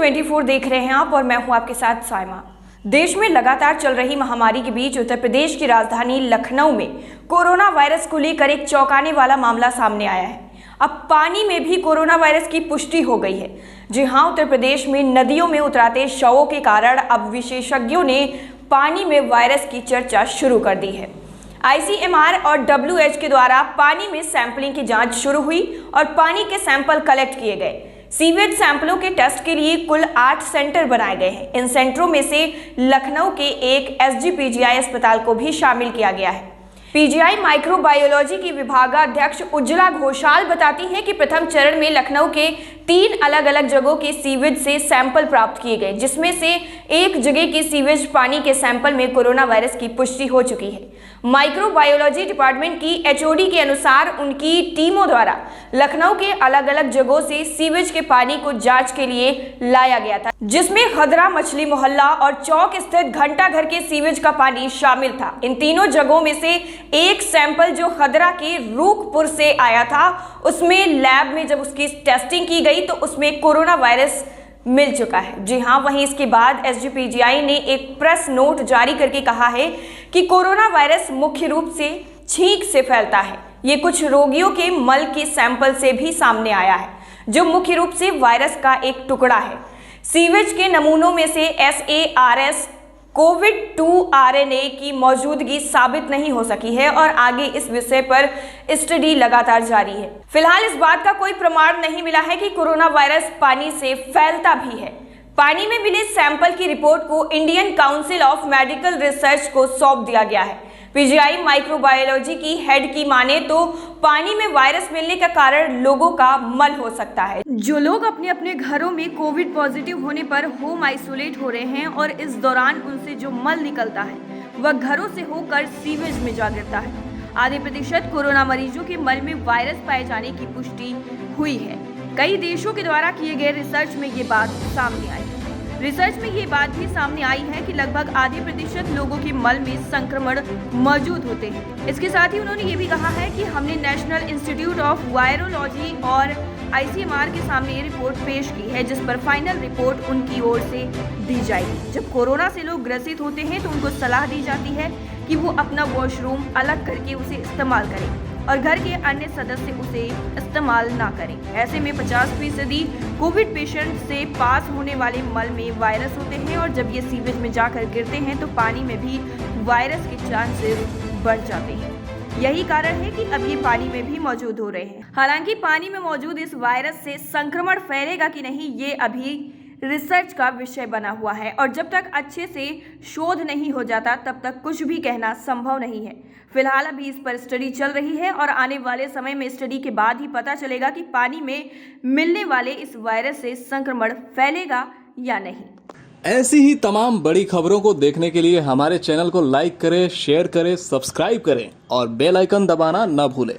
24 देख रहे हैं आप और मैं हूं आपके साथ साइमा। देश में लगातार चल रही महामारी के बीच उत्तर प्रदेश की राजधानी लखनऊ में कोरोना वायरस को लेकर एक चौंकाने वाला मामला सामने आया है। अब पानी में भी कोरोना वायरस की पुष्टि हो गई है। जी हां, उत्तर प्रदेश में नदियों में उतराते शवों के कारण अब विशेषज्ञों ने पानी में वायरस की चर्चा शुरू कर दी है। ICMR और WHO के द्वारा पानी में सैंपलिंग की जांच शुरू हुई और पानी के सैंपल कलेक्ट किए गए। सीवेज सैंपलों के टेस्ट के लिए कुल 8 सेंटर बनाए गए हैं। इन सेंटरों में से लखनऊ के एक SGPGI अस्पताल को भी शामिल किया गया है। PGI माइक्रोबायोलॉजी की विभागाध्यक्ष उज्ज्वला घोषाल बताती हैं कि प्रथम चरण में लखनऊ के 3 अलग अलग जगहों के सीवेज से सैंपल प्राप्त किए गए, जिसमें से एक जगह के सीवेज पानी के सैंपल में कोरोना वायरस की पुष्टि हो चुकी है। माइक्रोबायोलॉजी डिपार्टमेंट की HOD के अनुसार उनकी टीमों द्वारा लखनऊ के अलग अलग जगहों से सीवेज के पानी को जांच के लिए लाया गया था, जिसमें खदरा मछली मोहल्ला और चौक स्थित घंटा घर के सीवेज का पानी शामिल था। इन तीनों जगहों में से एक सैंपल जो खदरा के रूखपुर से आया था, उसमें लैब में जब उसकी टेस्टिंग की गई तो उसमें कोरोना वायरस मिल चुका है। जी हां, वहीं इसके बाद SGPGI ने एक प्रेस नोट जारी करके कहा है कि कोरोना वायरस मुख्य रूप से छींक से फैलता है। ये कुछ रोगियों के मल के सैंपल से भी सामने आया है, जो मुख्य रूप से वायरस का एक टुकड़ा है। सीवेज के नमूनों में से SARS COVID-2 RNA की मौजूदगी साबित नहीं हो सकी है और आगे इस विषय पर स्टडी लगातार जारी है। फिलहाल इस बात का कोई प्रमाण नहीं मिला है कि कोरोना वायरस पानी से फैलता भी है। पानी में मिले सैंपल की रिपोर्ट को Indian council of medical research को सौंप दिया गया है। PGI माइक्रोबायोलॉजी की हेड की माने तो पानी में वायरस मिलने का कारण लोगों का मल हो सकता है। जो लोग अपने अपने घरों में कोविड पॉजिटिव होने पर होम आइसोलेट हो रहे हैं और इस दौरान उनसे जो मल निकलता है वह घरों से होकर सीवेज में जा गिरता है। आधे प्रतिशत कोरोना मरीजों के मल में वायरस पाए जाने की पुष्टि हुई है। कई देशों के द्वारा किए गए रिसर्च में ये बात सामने आई। रिसर्च में ये बात भी सामने आई है कि लगभग आधे प्रतिशत लोगों के मल में संक्रमण मौजूद होते हैं। इसके साथ ही उन्होंने ये भी कहा है कि हमने नेशनल इंस्टीट्यूट ऑफ वायरोलॉजी और ICMR के सामने ये रिपोर्ट पेश की है, जिस पर फाइनल रिपोर्ट उनकी ओर से दी जाएगी। जब कोरोना से लोग ग्रसित होते हैं तो उनको सलाह दी जाती है कि वो अपना वॉशरूम अलग करके उसे इस्तेमाल करें और घर के अन्य सदस्य उसे इस्तेमाल ना करें। ऐसे में 50% कोविड पेशेंट से पास होने वाले मल में वायरस होते हैं और जब ये सीवेज में जाकर गिरते हैं तो पानी में भी वायरस के चांसेस बढ़ जाते हैं। यही कारण है कि अब ये पानी में भी मौजूद हो रहे हैं। हालांकि पानी में मौजूद इस वायरस से संक्रमण फैलेगा कि नहीं, ये अभी रिसर्च का विषय बना हुआ है और जब तक अच्छे से शोध नहीं हो जाता तब तक कुछ भी कहना संभव नहीं है। फिलहाल अभी इस पर स्टडी चल रही है और आने वाले समय में स्टडी के बाद ही पता चलेगा कि पानी में मिलने वाले इस वायरस से संक्रमण फैलेगा या नहीं। ऐसी ही तमाम बड़ी खबरों को देखने के लिए हमारे चैनल को लाइक करें, शेयर करें, सब्सक्राइब करें और बेल आइकन दबाना न भूलें।